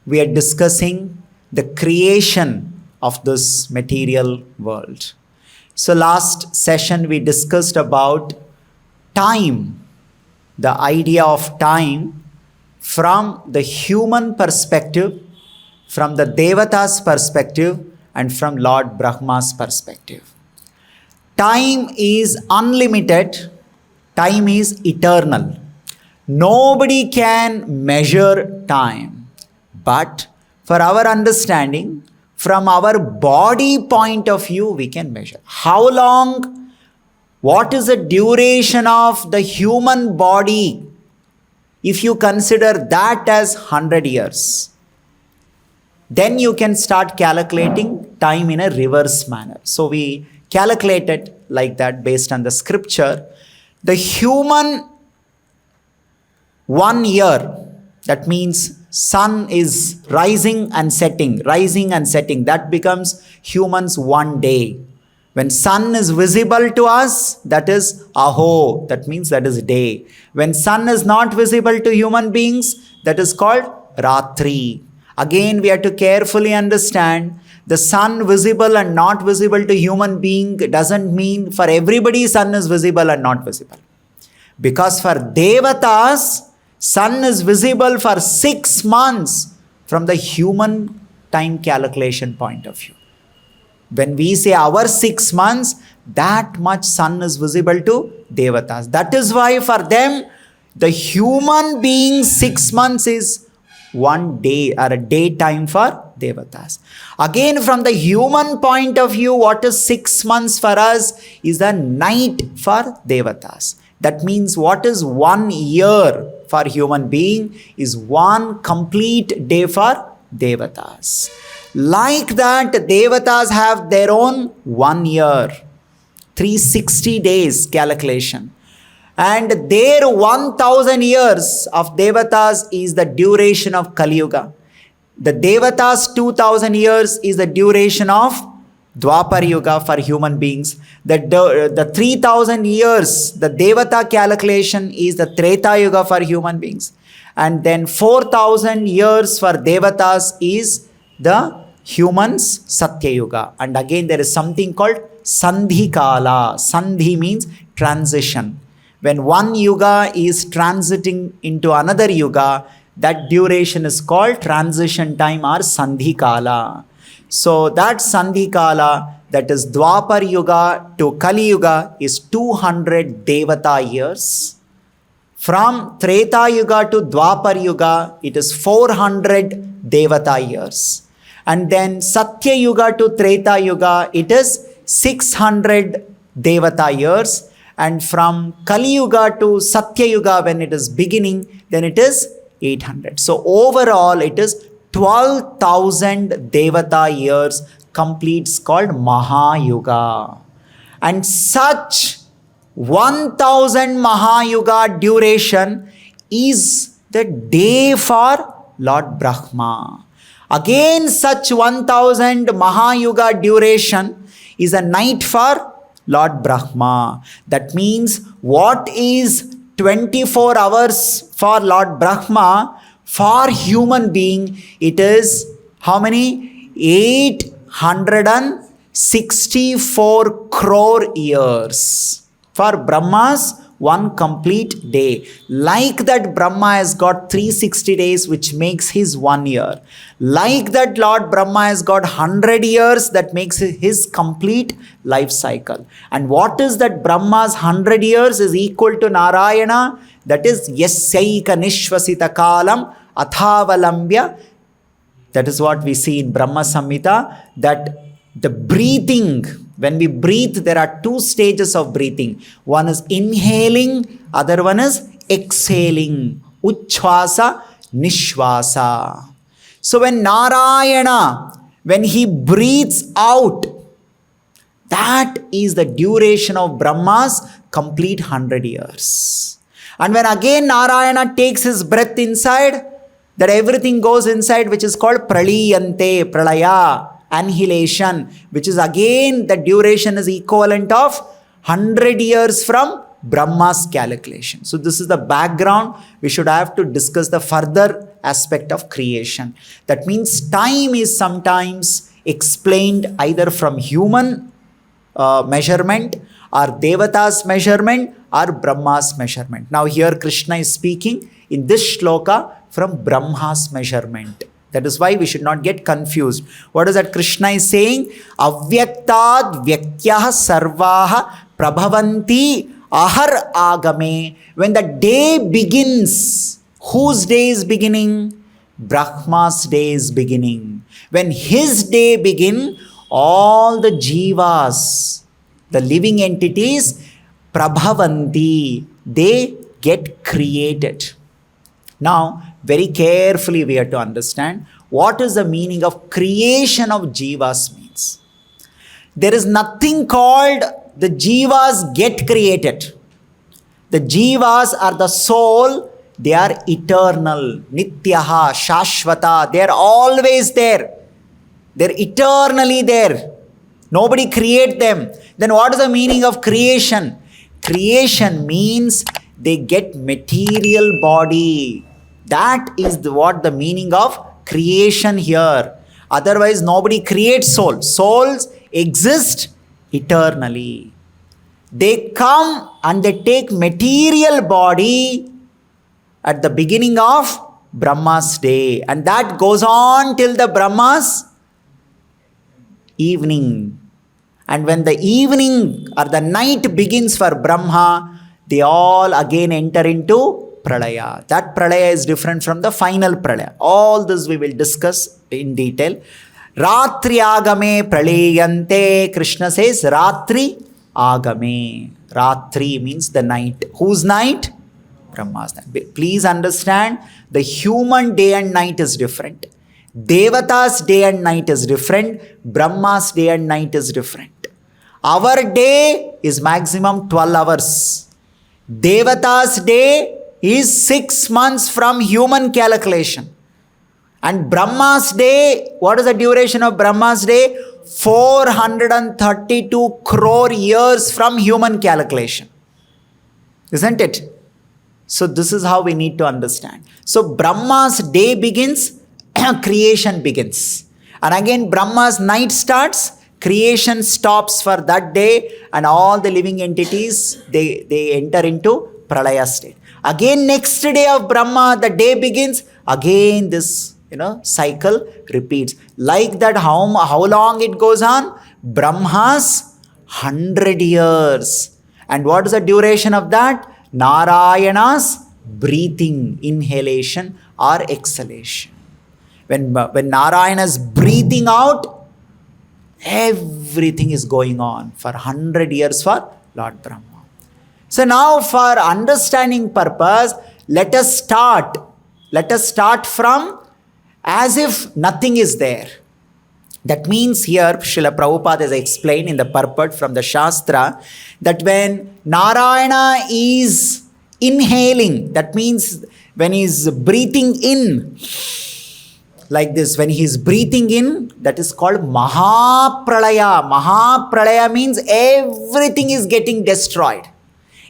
we are discussing the creation of this material world. So last session we discussed about time, the idea of time from the human perspective, from the Devatas perspective, and from Lord Brahma's perspective. Time is unlimited, time is eternal. Nobody can measure time, but for our understanding, from our body point of view, we can measure. How long, what is the duration of the human body if you consider that as 100 years? Then you can start calculating time in a reverse manner. So we calculated like that based on the scripture. The human 1 year, that means sun is rising and setting, that becomes humans 1 day. When sun is visible to us, that is aho, that means that is day. When sun is not visible to human beings, that is called ratri. Again, we have to carefully understand the sun visible and not visible to human being doesn't mean for everybody sun is visible and not visible. Because for Devatas, sun is visible for 6 months from the human time calculation point of view. When we say our 6 months, that much sun is visible to Devatas. That is why for them, the human being 6 months is 1 day or a day time for Devatas. Again, from the human point of view, what is 6 months for us is a night for Devatas. That means what is 1 year for human being is 1 complete day for Devatas. Like that, Devatas have their own 1 year, 360 days calculation. And their 1000 years of Devatas is the duration of Kali Yuga. The Devatas 2000 years is the duration of Dwapar Yuga for human beings. The 3000 years, the Devata calculation is the Treta Yuga for human beings. And then 4000 years for Devatas is the humans Satya Yuga. And again there is something called Sandhi Kala. Sandhi means transition. When one yuga is transiting into another yuga, that duration is called transition time or Sandhi Kala. So that Sandhi Kala, that is Dwapar Yuga to Kali Yuga, is 200 Devata years. From Treta Yuga to Dwapar Yuga, it is 400 Devata years. And then Satya Yuga to Treta Yuga, it is 600 Devata years. And from Kali Yuga to Satya Yuga, when it is beginning, then it is 800. So overall, it is 12,000 Devata years completes called Maha Yuga. And such 1000 Maha Yuga duration is the day for Lord Brahma. Again, such 1000 Maha Yuga duration is a night for Lord Brahma. That means what is 24 hours for Lord Brahma, for human being, it is how many? 864 crore years. For Brahma's 1 complete day. Like that, Brahma has got 360 days, which makes his 1 year. Like that, Lord Brahma has got 100 years, that makes his complete life cycle. And what is that? Brahma's 100 years is equal to Narayana, that is Yasyaika Nishvasita Kalam Athavalambya. That is what we see in Brahma Samhita, that the breathing, when we breathe, there are 2 stages of breathing. One is inhaling, other one is exhaling. Uchvasa, Nishvasa. So when Narayana, when he breathes out, that is the duration of Brahma's complete 100 years. And when again Narayana takes his breath inside, that everything goes inside, which is called Praliyante, Pralaya, annihilation, which is again the duration is equivalent of 100 years from Brahma's calculation. So this is the background. We should have to discuss the further aspect of creation. That means time is sometimes explained either from human measurement or Devatas measurement or Brahma's measurement. Now here Krishna is speaking in this shloka from Brahma's measurement. That is why we should not get confused. What is that Krishna is saying? Avyaktad vyaktyaha sarvaha prabhavanti ahar agame. When the day begins, whose day is beginning? Brahma's day is beginning. When his day begin, all the jivas, the living entities, prabhavanti, they get created. Now, very carefully we have to understand what is the meaning of creation of jivas means. There is nothing called the jivas get created. The jivas are the soul, they are eternal, nityaha, shashvata, they are always there. They are eternally there. Nobody create them. Then what is the meaning of creation? Creation means they get material body. That is what the meaning of creation here. Otherwise, nobody creates soul. Souls exist eternally. They come and they take material body at the beginning of Brahma's day. And that goes on till the Brahma's evening. And when the evening or the night begins for Brahma, they all again enter into Pralaya. That Pralaya is different from the final Pralaya. All this we will discuss in detail. Ratri agame pralayante. Krishna says Ratri agame. Ratri means the night. Whose night? Brahma's night. Please understand, the human day and night is different. Devatas day and night is different. Brahma's day and night is different. Our day is maximum 12 hours. Devatas day is 6 months from human calculation. And Brahma's day, what is the duration of Brahma's day? 432 crore years from human calculation. Isn't it? So this is how we need to understand. So Brahma's day begins, creation begins. And again Brahma's night starts, creation stops for that day, and all the living entities, they enter into Pralaya state. Again next day of Brahma, the day begins, again this cycle repeats. Like that, how long it goes on? Brahma's 100 years. And what is the duration of that? Narayana's breathing, inhalation or exhalation. When Narayana is breathing out, everything is going on for 100 years for Lord Brahma. So now for understanding purpose, let us start from as if nothing is there. That means here, Srila Prabhupada has explained in the purport from the Shastra that when Narayana is inhaling, that means when he is breathing in, like this, when he is breathing in, that is called Mahapralaya. Mahapralaya means everything is getting destroyed.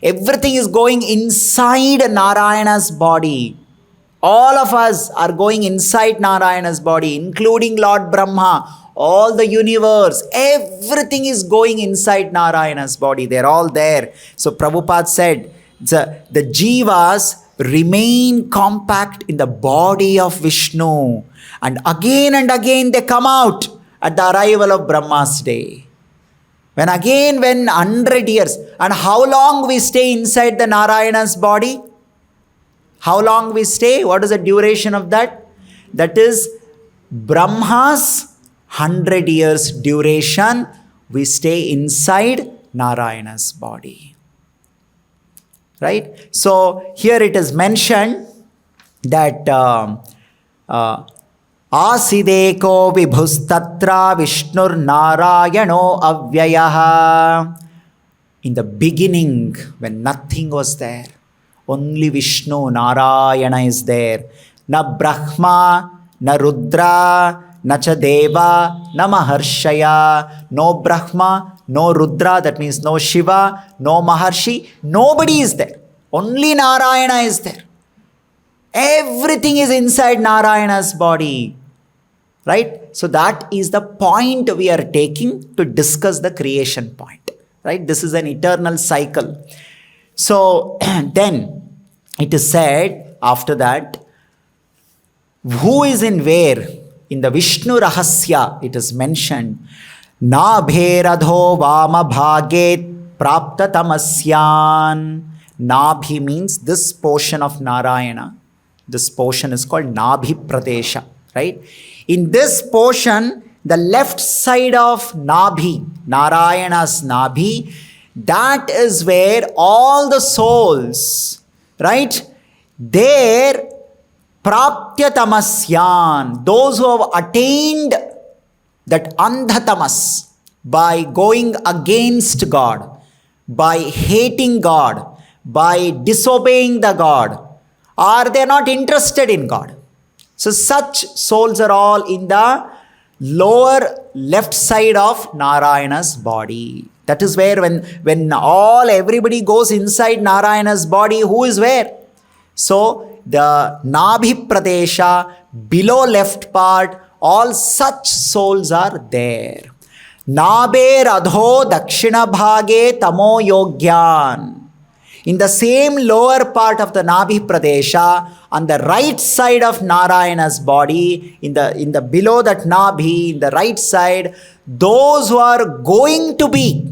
Everything is going inside Narayana's body. All of us are going inside Narayana's body, including Lord Brahma, all the universe, everything is going inside Narayana's body. They're all there. So Prabhupada said, the jivas remain compact in the body of Vishnu. And again they come out at the arrival of Brahma's day. When 100 years, and how long we stay inside the Narayana's body? How long we stay? What is the duration of that? That is Brahma's 100 years duration. We stay inside Narayana's body. Right? So here it is mentioned that Asideko vibhustatra Vishnur Narayano Avyayaha. In the beginning, when nothing was there, only Vishnu, Narayana is there. Na Brahma, na Rudra, na cha Deva, na Maharshaya. No Brahma, no Rudra, that means no Shiva, no Maharshi, nobody is there. Only Narayana is there. Everything is inside Narayana's body. Right? So that is the point we are taking to discuss the creation point. Right? This is an eternal cycle. So then it is said after that, who is in where? In the Vishnu Rahasya, it is mentioned, Nabheradho Vama Bhaget Prapta Tamasyan. Nabhi means this portion of Narayana. This portion is called Nabhi Pradesha. Right? In this portion, the left side of Nabhi, Narayana's Nabhi, that is where all the souls, right, there, Praptya Tamasyan, those who have attained that Andhatamas by going against God, by hating God, by disobeying the God, or they are not interested in God. So such souls are all in the lower left side of Narayana's body. That is where when everybody goes inside Narayana's body, who is where? So the Nabhi Pradesha, below left part, all such souls are there. Nabe Radho Dakshina Bhage Tamo Yogyan. In the same lower part of the Nabhi Pradesha, on the right side of Narayana's body, in the below that Nabhi, in the right side, those who are going to be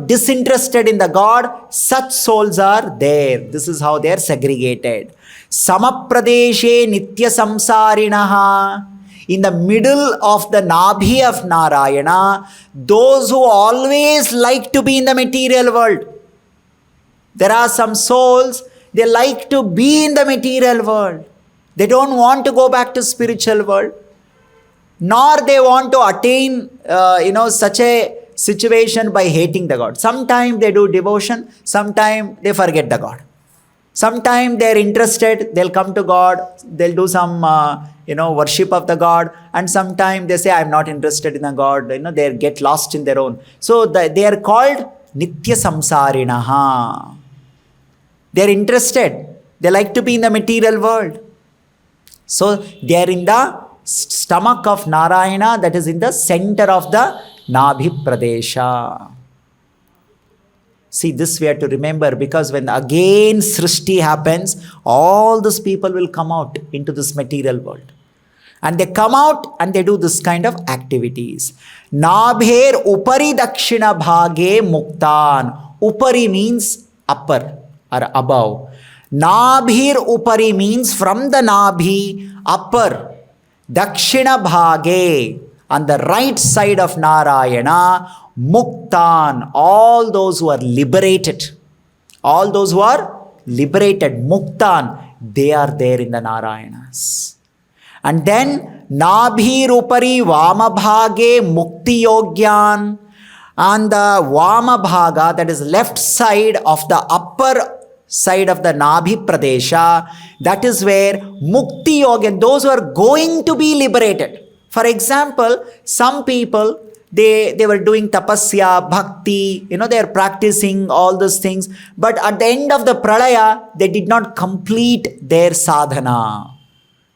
disinterested in the God, such souls are there. This is how they are segregated. Samapradeshe Nitya Samsarinaha. In the middle of the Nabhi of Narayana, those who always like to be in the material world. There are some souls, they like to be in the material world. They don't want to go back to spiritual world. Nor they want to attain, such a situation by hating the God. Sometimes they do devotion, sometimes they forget the God. Sometimes they are interested, they'll come to God, they'll do some, worship of the God, and sometimes they say, I'm not interested in the God, they get lost in their own. So they are called Nitya Samsarinaha. They are interested, they like to be in the material world. So they are in the stomach of Narayana, that is in the center of the Nabhi Pradesha. See, this we have to remember, because when again Srishti happens, all these people will come out into this material world. And they come out and they do this kind of activities. Nabher upari dakshina bhage muktan. Upari means upper or above. Nabhir upari means from the Nabhi, upper. Dakshina bhage, on the right side of Narayana, muktan, all those who are liberated. All those who are liberated, muktan, they are there in the Narayanas. And then Nabhi Rupari Vama Bhage Mukti Yogyan. On the Vama Bhaga, that is left side of the upper side of the Nabhi Pradesha, that is where Mukti Yogyan, those who are going to be liberated. For example, some people, they were doing tapasya, bhakti, they are practicing all those things. But at the end of the pralaya, they did not complete their sadhana.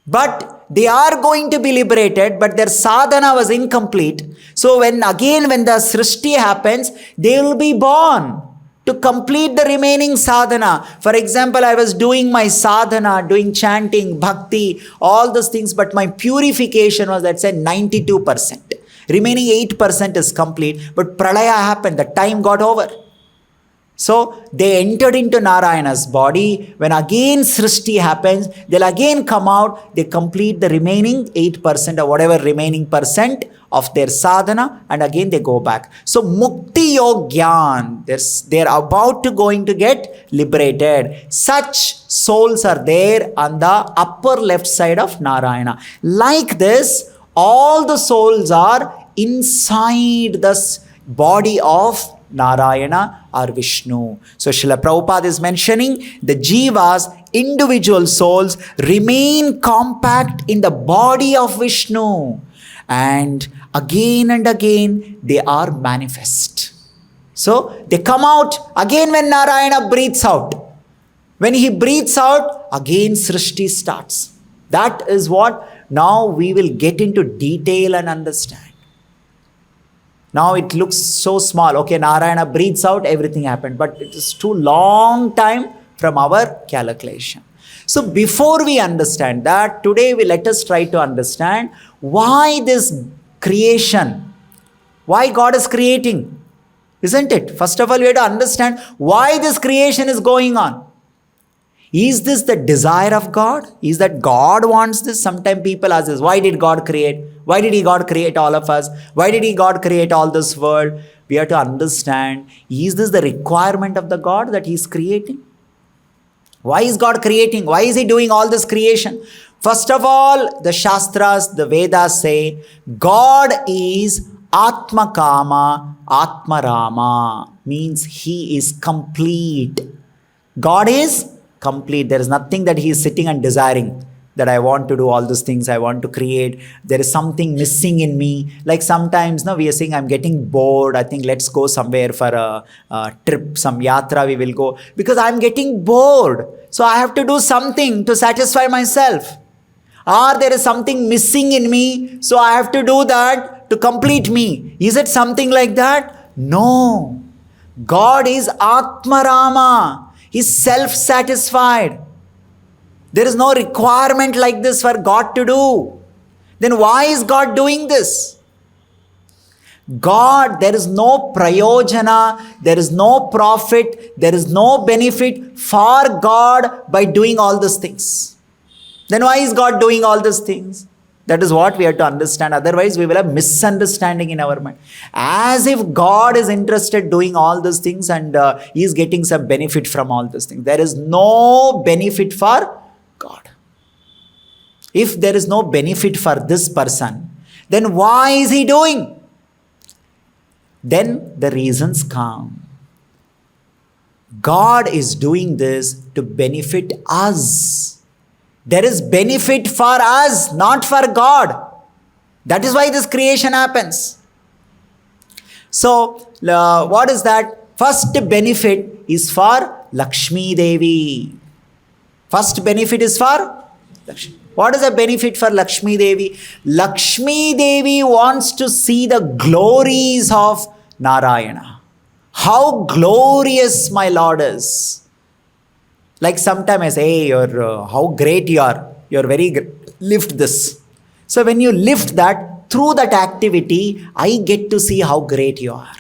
But they are going to be liberated, but their sadhana was incomplete. So when the Srishti happens, they will be born to complete the remaining sadhana. For example, I was doing my sadhana, doing chanting, bhakti, all those things, but my purification was, let's say, 92%. Remaining 8% is complete, but pralaya happened, the time got over. So they entered into Narayana's body. When again Srishti happens, they'll again come out, they complete the remaining 8% or whatever remaining percent of their sadhana, and again they go back. So Mukti Yogyan, they're about to get liberated. Such souls are there on the upper left side of Narayana. Like this, all the souls are inside this body of Narayana or Vishnu. So Srila Prabhupada is mentioning the jivas, individual souls, remain compact in the body of Vishnu. and again they are manifest. So they come out again when Narayana breathes out. When he breathes out, again Srishti starts. That is what now we will get into detail and understand. Now it looks so small. Okay, Narayana breathes out, everything happened. But it is too long time from our calculation. So before we understand that, today let us try to understand why this creation, why God is creating, isn't it? First of all, we have to understand why this creation is going on. Is this the desire of God? Is that God wants this? Sometimes people ask this, why did God create? Why did God create all of us? Why did God create all this world? We have to understand, is this the requirement of the God that He is creating? Why is God creating? Why is He doing all this creation? First of all, the Shastras, the Vedas say, God is Atma Kama, Atma Rama. Means He is complete. God is complete. There is nothing that He is sitting and desiring, that I want to do all these things, I want to create. There is something missing in me. Like sometimes we are saying, I'm getting bored. I think let's go somewhere for a trip, some yatra we will go. Because I'm getting bored. So I have to do something to satisfy myself. Or there is something missing in me. So I have to do that to complete me. Is it something like that? No. God is Atma Rama. He is self-satisfied. There is no requirement like this for God to do. Then why is God doing this? God, there is no prayojana, there is no profit, there is no benefit for God by doing all these things. Then why is God doing all these things? That is what we have to understand. Otherwise, we will have misunderstanding in our mind. As if God is interested doing all these things and He is getting some benefit from all these things. There is no benefit for God. If there is no benefit for this person, then why is He doing? Then the reasons come. God is doing this to benefit us. There is benefit for us, not for God. That is why this creation happens. So, what is that? First benefit is for Lakshmi Devi. First benefit is for Lakshmi. What is the benefit for Lakshmi Devi? Lakshmi Devi wants to see the glories of Narayana. How glorious my Lord is. Like sometimes I say, hey, how great you are. You're very great. Lift this. So when you lift that, through that activity, I get to see how great you are.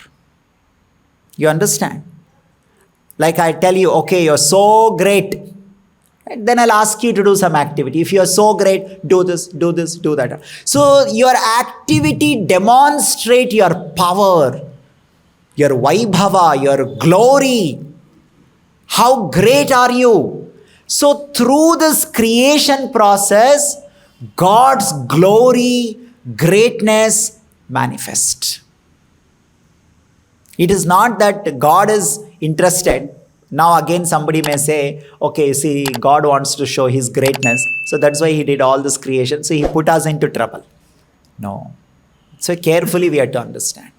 You understand? Like I tell you, okay, you're so great. Then I'll ask you to do some activity. If you're so great, do this, do that. So your activity demonstrates your power, your vaibhava, your glory. How great are you? So through this creation process, God's glory, greatness manifest. It is not that God is interested. Now again somebody may say, okay, see, God wants to show His greatness. So that's why He did all this creation. So He put us into trouble. No. So carefully we have to understand.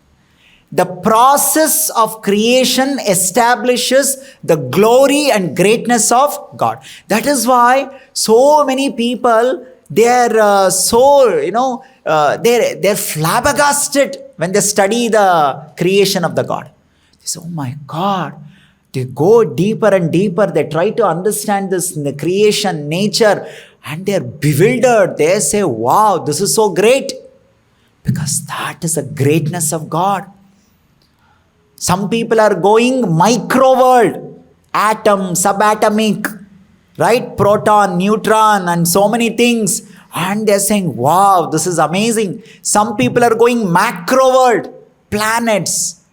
The process of creation establishes the glory and greatness of God. That is why so many people, they're they're flabbergasted when they study the creation of the God. They say, oh my God. They go deeper and deeper. They try to understand this in the creation, nature, and they're bewildered. They say, wow, this is so great. Because that is the greatness of God. Some people are going micro world, atom, subatomic, right? Proton, neutron, and so many things. And they're saying, wow, this is amazing. Some people are going macro world, planets,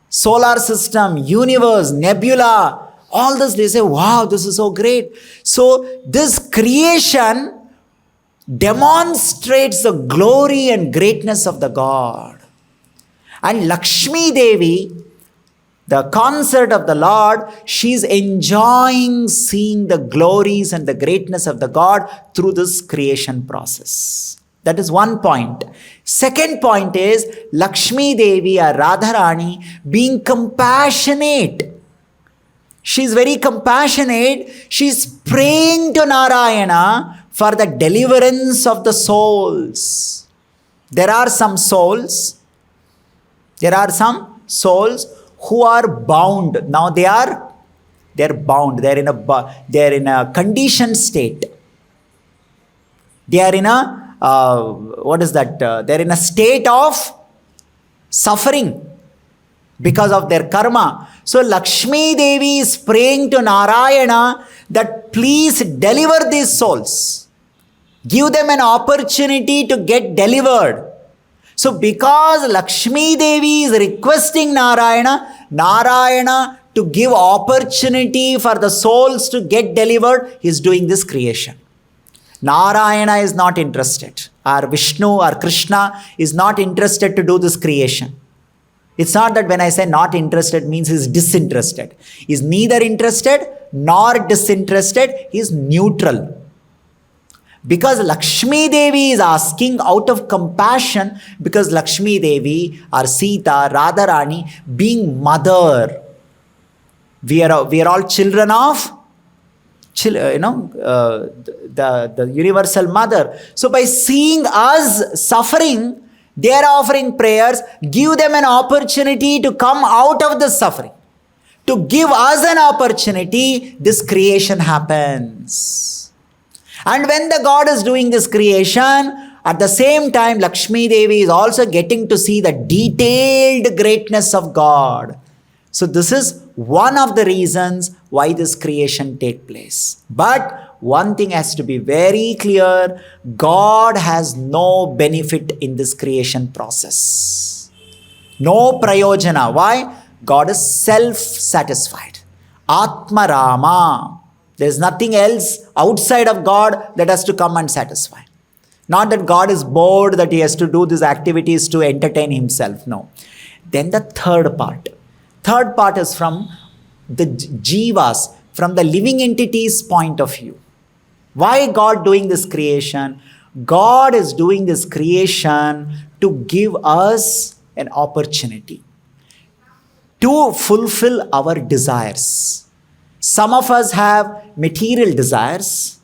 solar system, universe, nebula, all this. They say, wow, this is so great. So this creation demonstrates the glory and greatness of the God. And Lakshmi Devi, the consort of the Lord, she's enjoying seeing the glories and the greatness of the God through this creation process. That is one point. Second point is Lakshmi Devi or Radharani being compassionate. She is very compassionate. She is praying to Narayana for the deliverance of the souls. There are some souls who are bound. Now they are bound. They are in a conditioned state. They are in a they are in a state of suffering because of their karma. So Lakshmi Devi is praying to Narayana that please deliver these souls. Give them an opportunity to get delivered. So because Lakshmi Devi is requesting Narayana to give opportunity for the souls to get delivered, he is doing this creation. Narayana is not interested. Or Vishnu or Krishna is not interested to do this creation. It's not that when I say not interested means he is disinterested. He is neither interested nor disinterested. He is neutral. Because Lakshmi Devi is asking out of compassion, because Lakshmi Devi or Sita, Radharani being mother. We are all children of the universal mother. So by seeing us suffering, they are offering prayers. Give them an opportunity to come out of the suffering. To give us an opportunity, this creation happens. And when the God is doing this creation, at the same time, Lakshmi Devi is also getting to see the detailed greatness of God. So this is one of the reasons why this creation takes place. But one thing has to be very clear, God has no benefit in this creation process. No prayojana. Why? God is self-satisfied. Atma Rama. There is nothing else outside of God that has to come and satisfy. Not that God is bored that he has to do these activities to entertain himself. No. Then the third part. Third part is from the jivas, from the living entities' point of view. Why God doing this creation? God is doing this creation to give us an opportunity to fulfill our desires. Some of us have material desires.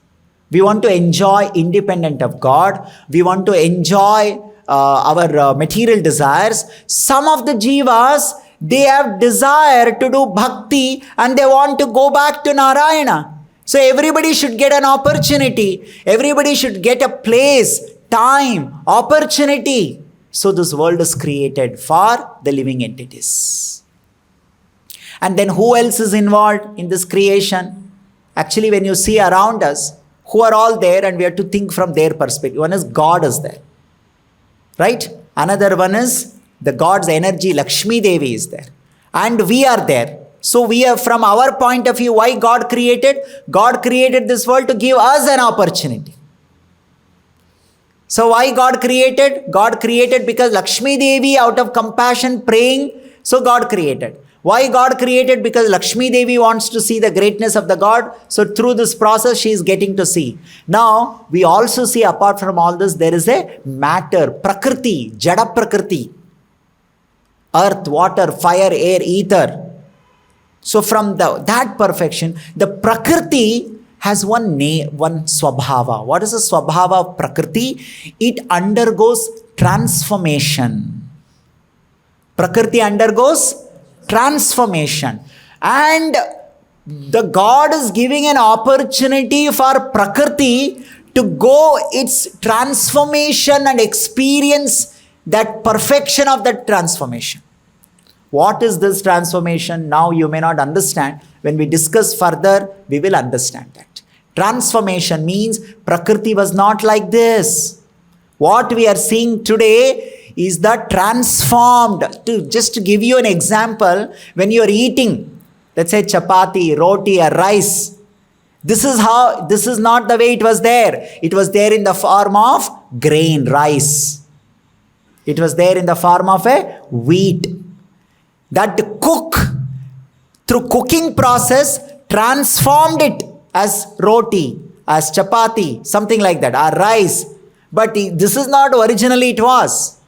We want to enjoy independent of God. We want to enjoy our material desires. Some of the jivas, they have desire to do bhakti and they want to go back to Narayana. So everybody should get an opportunity. Everybody should get a place, time, opportunity. So this world is created for the living entities. And then who else is involved in this creation? Actually, when you see around us, who are all there, and we have to think from their perspective. One is God is there. Right? Another one is the God's energy, Lakshmi Devi is there. And we are there. So we are, from our point of view, why God created? God created this world to give us an opportunity. So why God created? God created because Lakshmi Devi out of compassion praying, so God created. Why God created? Because Lakshmi Devi wants to see the greatness of the God. So through this process, she is getting to see. Now, we also see apart from all this, there is a matter, prakriti, jada prakriti. Earth, water, fire, air, ether. So from that perfection, the prakriti has one swabhava. What is the swabhava of prakriti? It undergoes transformation. Prakriti undergoes transformation. And the God is giving an opportunity for prakriti to go its transformation and experience that perfection of that transformation. What is this transformation? Now you may not understand. When we discuss further, we will understand that. Transformation means Prakriti was not like this. What we are seeing today is that transformed. Just to give you an example, when you are eating, let's say chapati, roti or rice, this is not the way it was there. It was there in the form of grain, rice. It was there in the form of a wheat. That cook, through cooking process, transformed it as roti, as chapati, something like that, or rice. But this is not originally it was.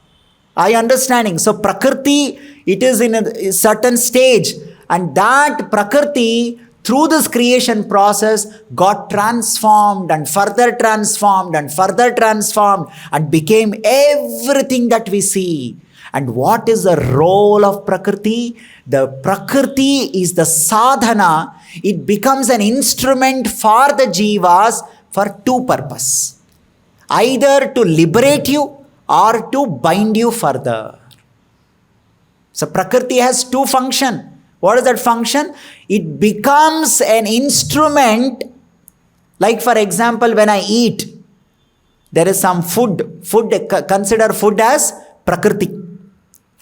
Are you understanding? So Prakriti, it is in a certain stage, and that Prakriti through this creation process got transformed and further transformed and further transformed and became everything that we see. And what is the role of Prakriti? The Prakriti is the sadhana. It becomes an instrument for the jivas for two purposes. Either to liberate you or to bind you further. So Prakriti has two functions. What is that function? It becomes an instrument, like for example, when I eat, there is some food, consider food as Prakriti,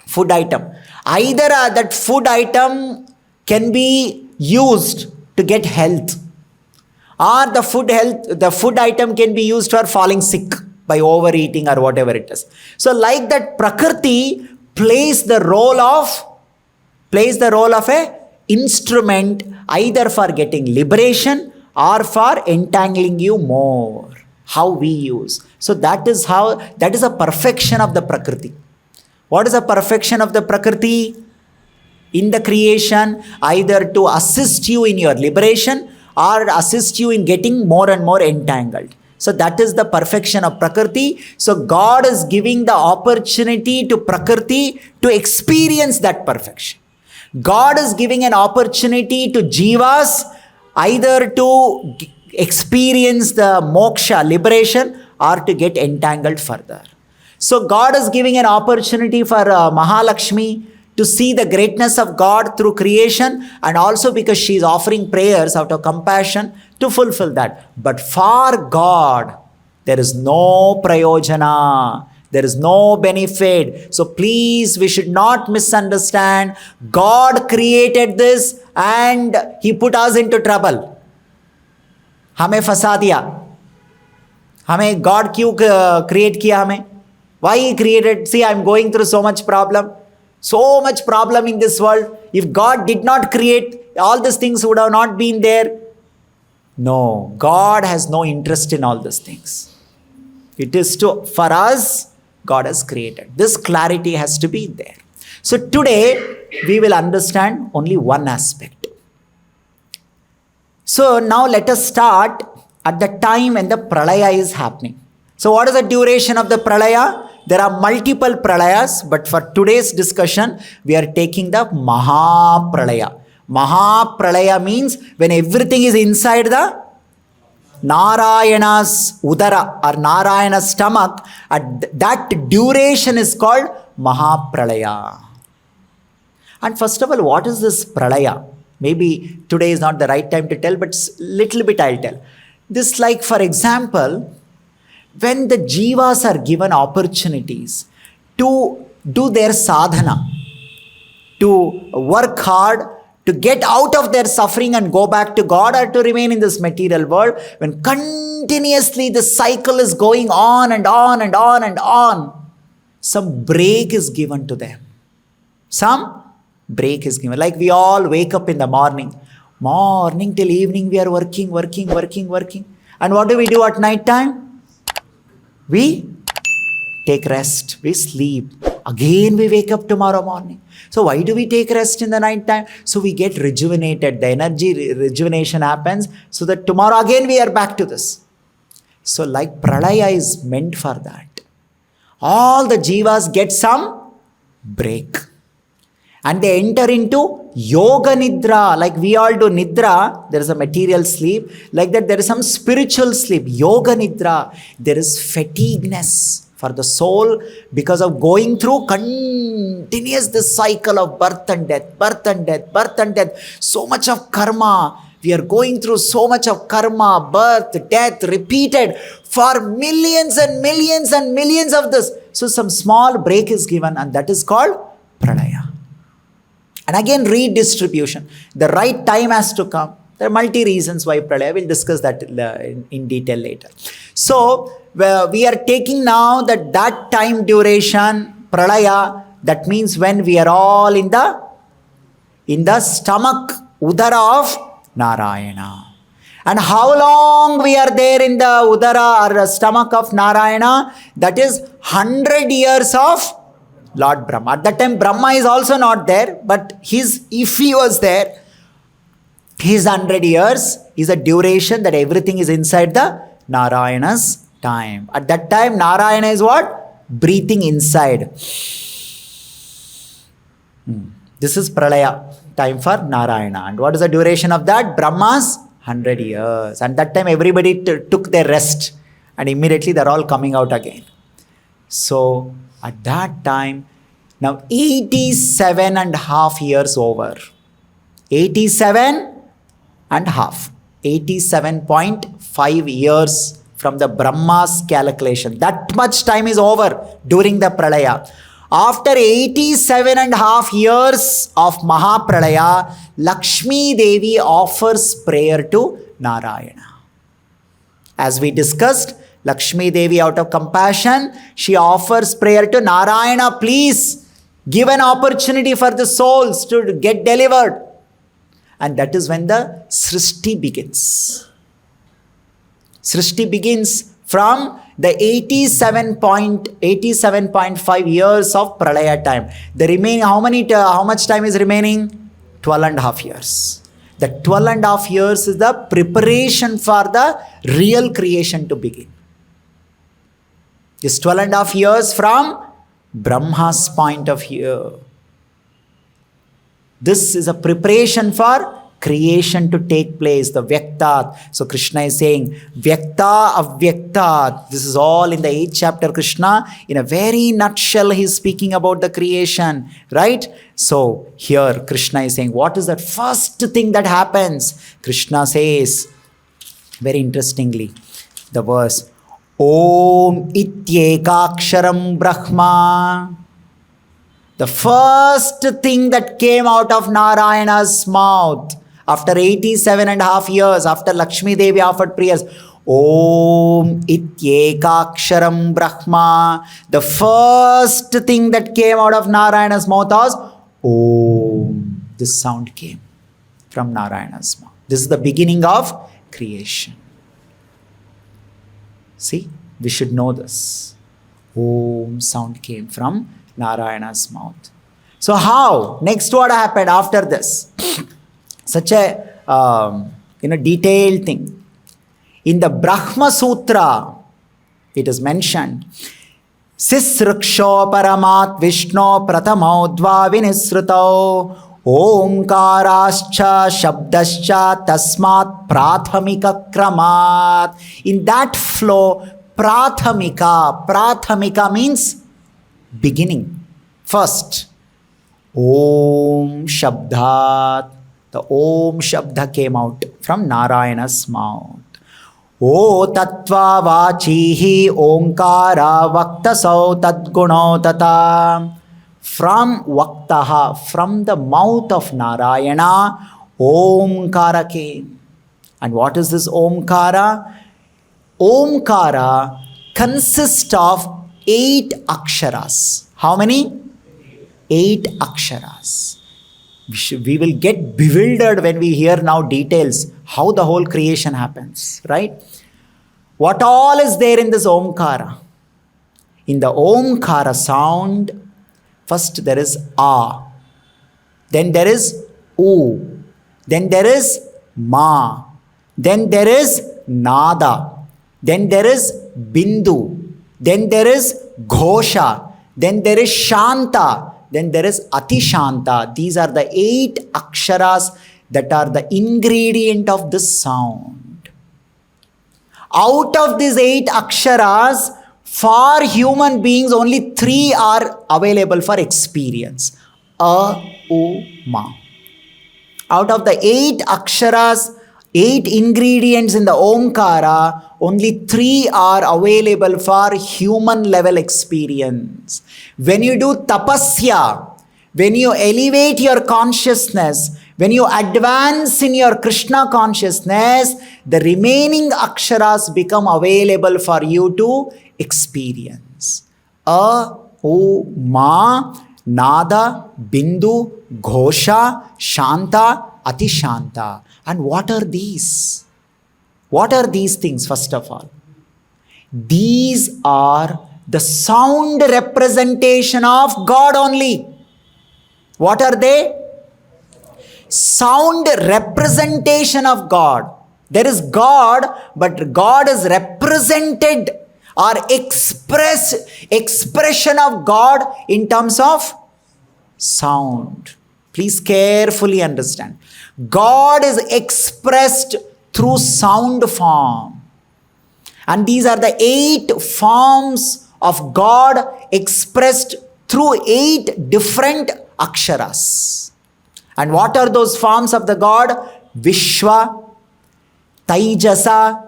food item. Either that food item can be used to get health, or the food item can be used for falling sick by overeating or whatever it is. So like that, Prakriti plays the role of a instrument, either for getting liberation or for entangling you more. How we use. So that is a perfection of the Prakriti. What is the perfection of the Prakriti? In the creation, either to assist you in your liberation or assist you in getting more and more entangled. So that is the perfection of Prakriti. So God is giving the opportunity to Prakriti to experience that perfection. God is giving an opportunity to jivas either to experience the moksha, liberation, or to get entangled further. So God is giving an opportunity for Mahalakshmi to see the greatness of God through creation, and also because she is offering prayers out of compassion to fulfill that. But for God, there is no prayojana. There is no benefit. So please, we should not misunderstand. God created this and He put us into trouble. हमें फंसा दिया. हमें God क्यों create किया हमें? Why He created? See, I am going through so much problem. So much problem in this world. If God did not create, all these things would have not been there. No, God has no interest in all these things. It is for us, God has created. This clarity has to be there. So today, we will understand only one aspect. So now let us start at the time when the pralaya is happening. So what is the duration of the pralaya? There are multiple pralayas, but for today's discussion, we are taking the Mahapralaya. Mahapralaya means when everything is inside the Narayana's udara or Narayana's stomach, that duration is called Mahapralaya. And first of all, what is this pralaya? Maybe today is not the right time to tell, but little bit I'll tell. This, like for example, when the jivas are given opportunities to do their sadhana, to work hard, to get out of their suffering and go back to God, or to remain in this material world, when continuously the cycle is going on and on and on and on, some break is given to them. Some break is given. Like we all wake up in the morning till evening we are working. And what do we do at night time? We take rest, we sleep. Again we wake up tomorrow morning. So why do we take rest in the night time? So we get rejuvenated. The energy rejuvenation happens so that tomorrow again we are back to this. So like pralaya is meant for that. All the jivas get some break. And they enter into yoga nidra. Like we all do nidra, there is a material sleep. Like that there is some spiritual sleep. Yoga nidra. There is fatigueness for the soul because of going through continuous this cycle of birth and death. So much of karma. We are going through so much of karma, birth, death, repeated for millions and millions and millions of this. So some small break is given, and that is called pralaya. And again, redistribution. The right time has to come. There are multi reasons why pralaya. We'll discuss that in detail later. So we are taking now that time duration, pralaya, that means when we are all in the stomach, udara of Narayana. And how long we are there in the udara or stomach of Narayana? That is 100 years of Lord Brahma. At that time, Brahma is also not there, but if he was there, his 100 years is a duration that everything is inside the Narayana's time. At that time, Narayana is what? Breathing inside. This is Pralaya, time for Narayana. And what is the duration of that? Brahma's 100 years. And that time everybody took their rest. And immediately they're all coming out again. So, at that time, now 87 and a half years over. 87 and a half. 87.5 years from the Brahma's calculation. That much time is over during the Pralaya. After 87 and a half years of Mahapralaya, Lakshmi Devi offers prayer to Narayana. As we discussed, Lakshmi Devi, out of compassion, she offers prayer to Narayana, please give an opportunity for the souls to get delivered. And that is when the Srishti begins. Srishti begins from the 87.5 years of Pralaya time. The remaining, how much time is remaining? 12 and a half years. The 12 and a half years is the preparation for the real creation to begin. This 12 and a half years from Brahma's point of view. This is a preparation for creation to take place, the Vyaktat. So Krishna is saying, Vyakta Avyaktat. This is all in the 8th chapter, Krishna. In a very nutshell, he is speaking about the creation, right? So here Krishna is saying, what is that first thing that happens? Krishna says, very interestingly, the verse, Om Ityekaksharam Brahma. The first thing that came out of Narayana's mouth after 87 and a half years, after Lakshmi Devi offered prayers, Om Ityekaksharam Brahma. The first thing that came out of Narayana's mouth was Om. This sound came from Narayana's mouth. This is the beginning of creation. See, we should know this. Om sound came from Narayana's mouth. So how? Next, what happened after this? Such a detailed thing. In the Brahma Sutra, it is mentioned, Sisruksho Paramat Vishno Pratamau Dva Vinisrutau Omkarascha Shabdascha Tasmat Prathamika Kramat. In that flow, Prathamika means beginning, first. Om Shabdat. The Om Shabda came out from Narayana's mouth. O Tattva Vachihi Omkara Vaktasau Tadguno Tata. From Vaktaha, from the mouth of Narayana, Omkara came. And what is this Omkara? Omkara consists of 8 aksharas. How many? 8 aksharas. We will get bewildered when we hear now details, how the whole creation happens, right? What all is there in this Omkara? In the Omkara sound, first there is A, then there is U, then there is Ma, then there is Nada, then there is Bindu, then there is Ghosha, then there is Shanta, then there is Atishanta. These are the 8 aksharas that are the ingredient of this sound. Out of these 8 aksharas, for human beings, only 3 are available for experience. A, U, Ma. Out of the 8 aksharas, 8 ingredients in the Omkara, only 3 are available for human level experience. When you do tapasya, when you elevate your consciousness, when you advance in your Krishna consciousness, the remaining aksharas become available for you to experience. A, U, Ma, Nada, Bindu, Ghosha, Shanta, Atishanta. And what are these? What are these things, first of all? These are the sound representation of God only. What are they? Sound representation of God. There is God, but God is represented or expression of God in terms of sound. Please carefully understand. God is expressed through sound form. And these are the 8 forms of God expressed through 8 different aksharas. And what are those forms of the God? Vishwa, Taijasa,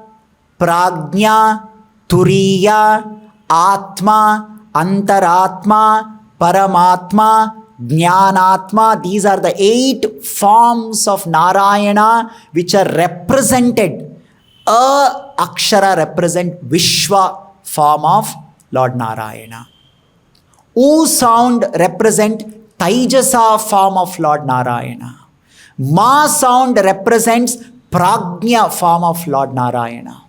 Prajna, Turiya, Atma, Antaratma, Paramatma, Jnanatma. These are the 8 forms of Narayana which are represented. A akshara represent Vishwa form of Lord Narayana. U sound represent Taijasa form of Lord Narayana. Ma sound represents Prajna form of Lord Narayana.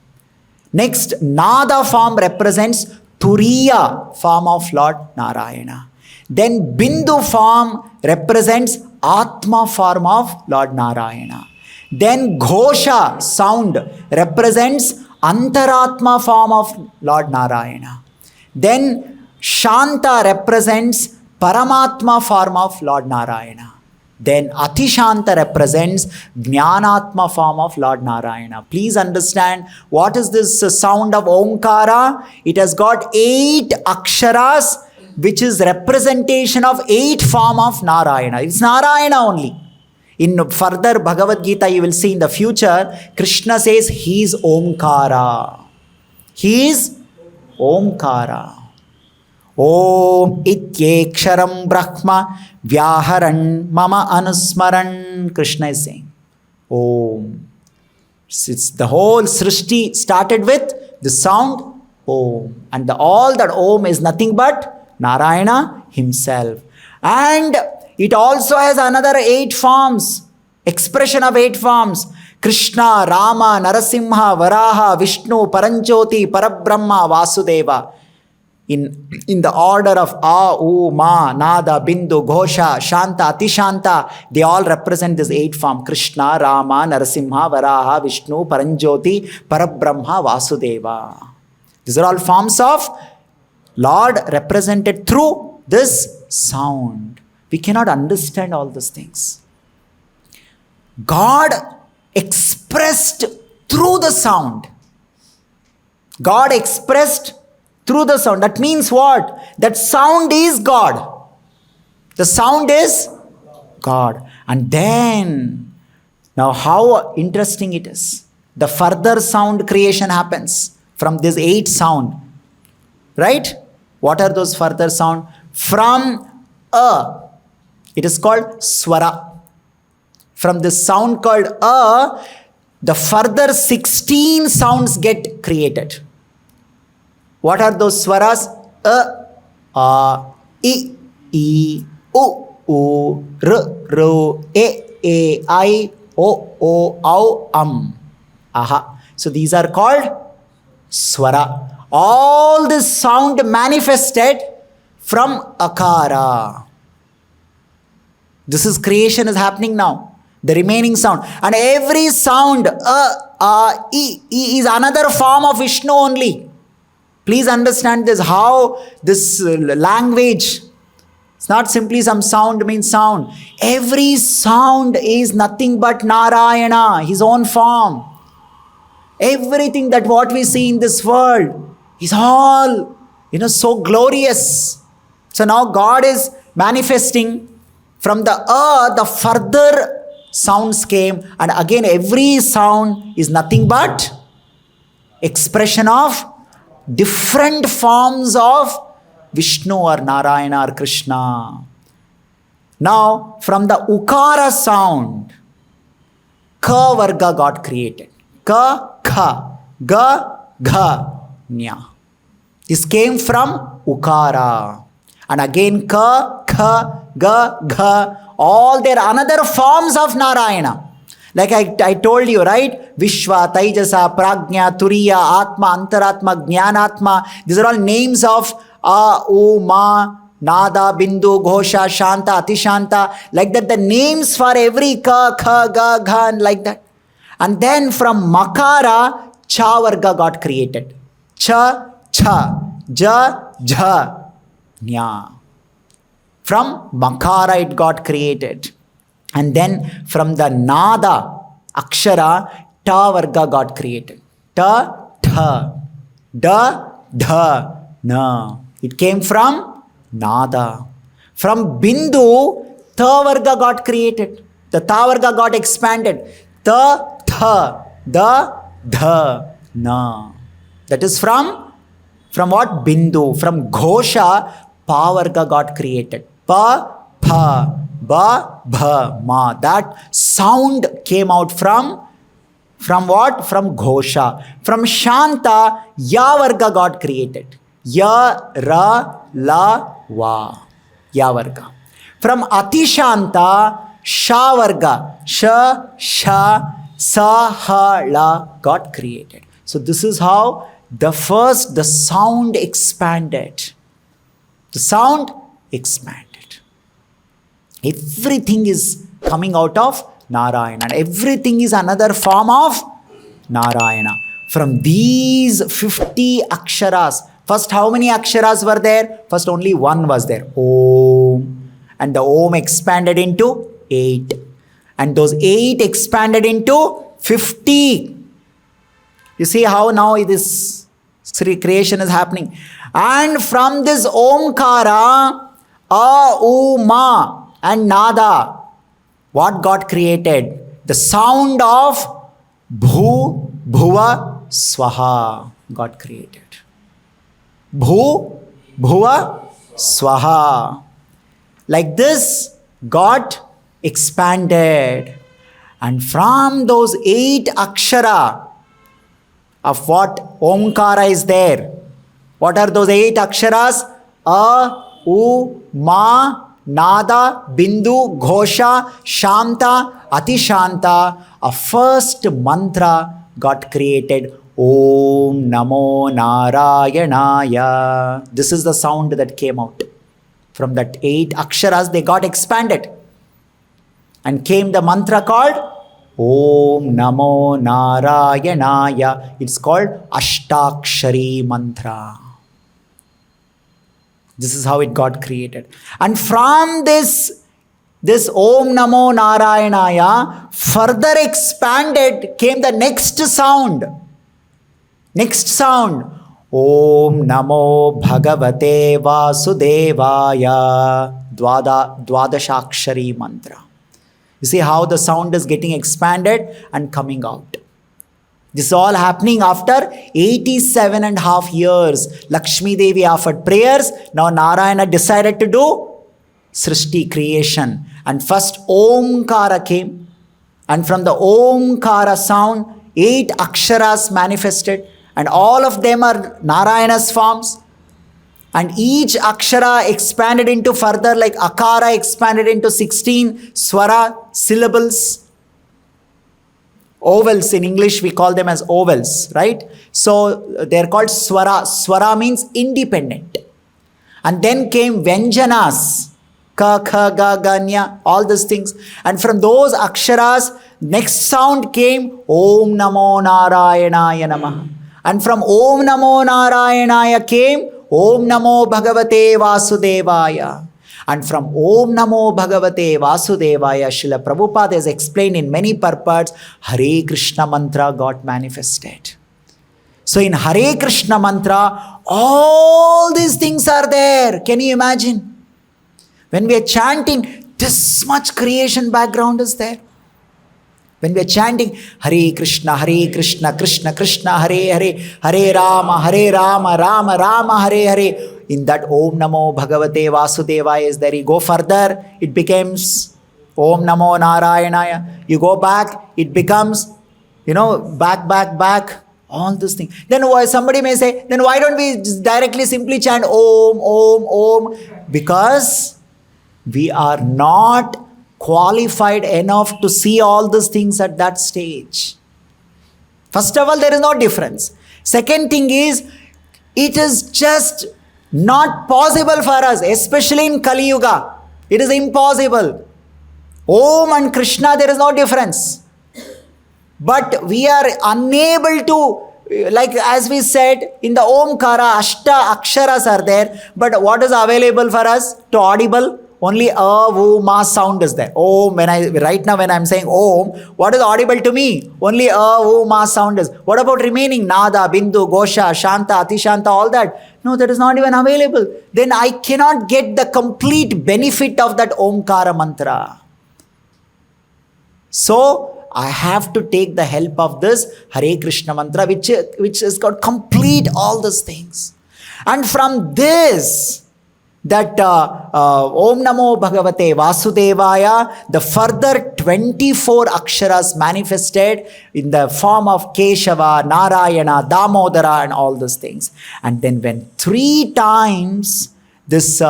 Next, Nada form represents Turiya form of Lord Narayana. Then Bindu form represents Atma form of Lord Narayana. Then Ghosha sound represents Antaratma form of Lord Narayana. Then Shanta represents Paramatma form of Lord Narayana. Then Atishanta represents Jnanatma form of Lord Narayana. Please understand, what is this sound of Omkara? It has got 8 aksharas, which is representation of 8 form of Narayana. It's Narayana only. In further Bhagavad Gita, you will see in the future, Krishna says he is Omkara. He is Omkara. Om ityeksharam brahma vyaharan mama anusmaran. Krishna is saying Om. It's the whole Srishti started with the sound Om. And all that Om is nothing but Narayana himself. And it also has another 8 forms, expression of 8 forms. Krishna, Rama, Narasimha, Varaha, Vishnu, Paranjoti, Parabrahma, Vasudeva. In the order of A, U, Ma, Nada, Bindu, Ghosha, Shanta, Atishanta, they all represent this 8 form. Krishna, Rama, Narasimha, Varaha, Vishnu, Paranjoti, Parabrahma, Vasudeva. These are all forms of Lord represented through this sound. We cannot understand all these things. God expressed through the sound. God expressed through the sound. That means what? That sound is God. The sound is God. And then, now how interesting it is. The further sound creation happens from this 8 sound. Right? What are those further sound? From A, it is called Swara. From this sound called A, the further 16 sounds get created. What are those swaras? A, I, U, R, E, I, O, Au, Aha. So these are called swara. All this sound manifested from Akara. This is creation is happening now. The remaining sound. And every sound, I is another form of Vishnu only. Please understand this, how this language, it's not simply some sound means sound. Every sound is nothing but Narayana, his own form. Everything that what we see in this world is all, so glorious. So now God is manifesting from the earth, the further sounds came, and again every sound is nothing but expression of different forms of Vishnu or Narayana or Krishna. Now from the Ukara sound, Ka Varga got created. Ka, Kha, Ga, Gha, Nya. This came from Ukara. And again Ka, Kha, Ga, Gha, all their another forms of Narayana. Like I told you, right? Vishwa, Taijasa, Prajna, Turiya, Atma, Antaratma, Jnanatma. These are all names of A, U, Ma, Nada, Bindu, Ghosha, Shanta, Atishanta. Like that, the names for every Ka, Kha, Ga, Gha, and like that. And then from Makara, Cha Varga got created. Cha, Cha, Ja, Ja, Nya. From Makara it got created. And then from the Nada, Akshara, Ta Varga got created. Ta, Tha, Da, Dha, Na. It came from Nada. From Bindu, Ta Varga got created. The Ta Varga got expanded. Ta, Tha, Da, Dha, Na. That is from what? Bindu. From Ghosha, Pa Varga got created. Pa, Pa, Ba, Bha, Ma. That sound came out from what? From Ghosha. From Shanta, Ya Varga got created. Ya, Ra, La, Va. Ya Varga. From Atishanta, Sha Varga. Sha, Sha, Sa, Ha, La got created. So this is how the sound expanded. The sound expanded. Everything is coming out of Narayana. And everything is another form of Narayana. From these 50 aksharas, first how many aksharas were there? First only one was there. Om. And the Om expanded into 8. And those 8 expanded into 50. You see how now this creation is happening. And from this Omkara, A, U, Ma, and Nada, what got created? The sound of Bhu, Bhuva, Swaha got created. Bhu, Bhuva, Swaha. Like this got expanded. And from those 8 akshara of what Omkara is there. What are those 8 aksharas? A, U, Ma, Nada, Bindu, Ghosha, Shanta, Atishanta. A first mantra got created. Om Namo Narayanaya. This is the sound that came out. From that 8 aksharas, they got expanded. And came the mantra called Om Namo Narayanaya. It's called Ashtakshari mantra. This is how it got created. And from this Om Namo Narayanaya, further expanded came the next sound. Next sound. Om Namo Bhagavate Vasudevaya. Dvadashakshari mantra. You see how the sound is getting expanded and coming out. This is all happening after 87.5 years. Lakshmi Devi offered prayers. Now Narayana decided to do Srishti, creation. And first Omkara came. And from the Omkara sound, 8 aksharas manifested. And all of them are Narayana's forms. And each akshara expanded into further, like Akara expanded into 16 swara, syllables. Ovals, in English we call them as ovals, right? So they're called swara. Swara means independent. And then came Vyanjanas, Ka, Kha, Ga, Ga, Nya, all these things. And from those aksharas, next sound came Om Namo Narayanaya Namaha. And from Om Namo Narayanaya came Om Namo Bhagavate Vasudevaya. And from Om Namo Bhagavate Vasudevaya, Srila Prabhupada has explained in many purports, Hare Krishna mantra got manifested. So in Hare Krishna mantra, all these things are there. Can you imagine? When we are chanting, this much creation background is there. When we are chanting Hare Krishna, Krishna Krishna, Hare Hare, Hare Rama, Rama Rama, Hare Hare. In that Om Namo Bhagavate Vasudevaya is there. You go further, it becomes Om Namo Narayanaya. You go back, it becomes, back, all these things. Then somebody may say, then why don't we just directly simply chant Om, Om, Om? Because we are not qualified enough to see all these things at that stage. First of all, there is no difference. Second thing is, it is just not possible for us, especially in Kali Yuga. It is impossible. Om and Krishna, there is no difference. But we are unable to, like as we said, in the Omkara, Ashta Aksharas are there. But what is available for us to audible? Only a, vu, ma sound is there. Om, right now when I am saying Om, what is audible to me? Only a, vu, ma sound is. What about remaining? Nada, Bindu, Gosha, Shanta, Atishanta, all that? No, that is not even available. Then I cannot get the complete benefit of that Omkara mantra. So, I have to take the help of this Hare Krishna mantra, which has got complete all these things. And from this, that Om Namo Bhagavate Vasudevaya, the further 24 aksharas manifested in the form of Keshava, Narayana, Damodara and all those things. And then when 3 times this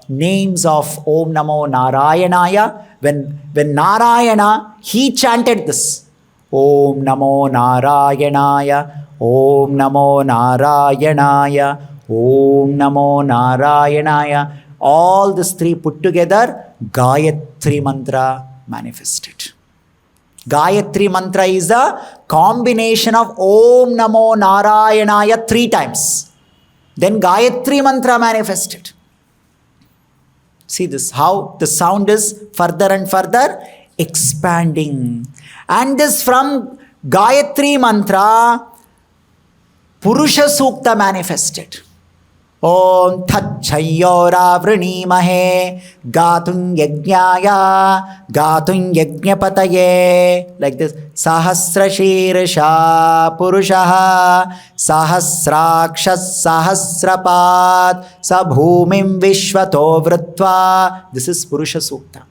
names of Om Namo Narayanaya, when Narayana, he chanted this, Om Namo Narayanaya, Om Namo Narayanaya, Om Namo Narayanaya. All these 3 put together, Gayatri mantra manifested. Gayatri mantra is a combination of Om Namo Narayanaya 3 times. Then Gayatri mantra manifested. See this, how the sound is further and further expanding. And this from Gayatri mantra, Purusha Sukta manifested. Om Tachayora Vrinimahe Gatun Yajnaya Gatun Yajnapataye. Like this. Sahasra Shirsha Purushaha Sahasrakshas Sahasrapad Sabhumim Vishvato Vritva. This is Purusha Sukta.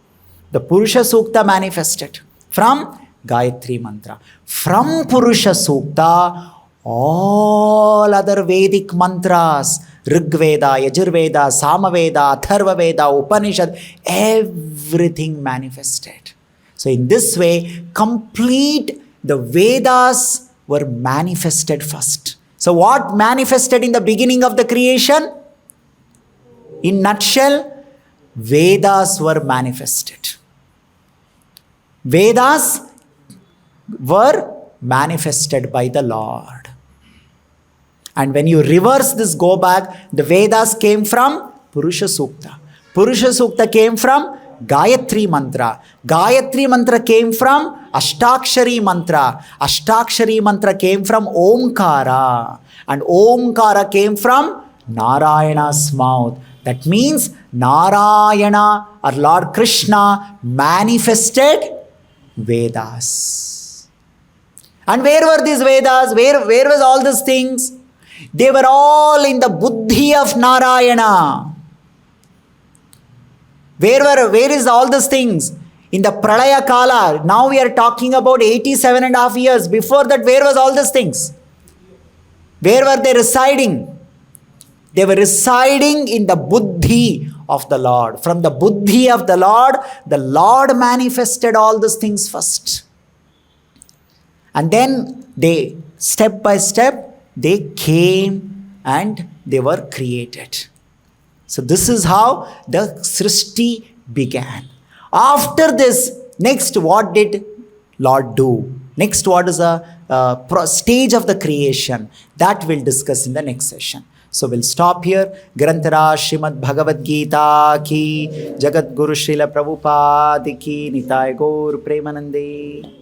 The Purusha Sukta manifested from Gayatri mantra. From Purusha Sukta, all other Vedic mantras, Rigveda, Yajurveda, Samaveda, Atharvaveda, Upanishad, everything manifested. So in this way, complete the Vedas were manifested first. So what manifested in the beginning of the creation? In nutshell, Vedas were manifested. Vedas were manifested by the Lord. And when you reverse this, go back, the Vedas came from Purusha Sukta. Purusha Sukta came from Gayatri mantra. Gayatri mantra came from Ashtakshari mantra. Ashtakshari mantra came from Omkara. And Omkara came from Narayana's mouth. That means Narayana or Lord Krishna manifested Vedas. And where were these Vedas? Where was all these things? They were all in the buddhi of Narayana. Where is all these things? In the Pralaya Kala. Now we are talking about 87.5 years. Before that, where was all these things? Where were they residing? They were residing in the buddhi of the Lord. From the buddhi of the Lord manifested all these things first. And then they, step by step, they came and they were created. So this is how the Srishti began. After this, next what did Lord do? Next, what is the stage of the creation? That we'll discuss in the next session. So we'll stop here. Granthara Srimad Bhagavad Gita ki, Jagat Guru Srila Prabhupada ki, Nitai Gaur Premanande.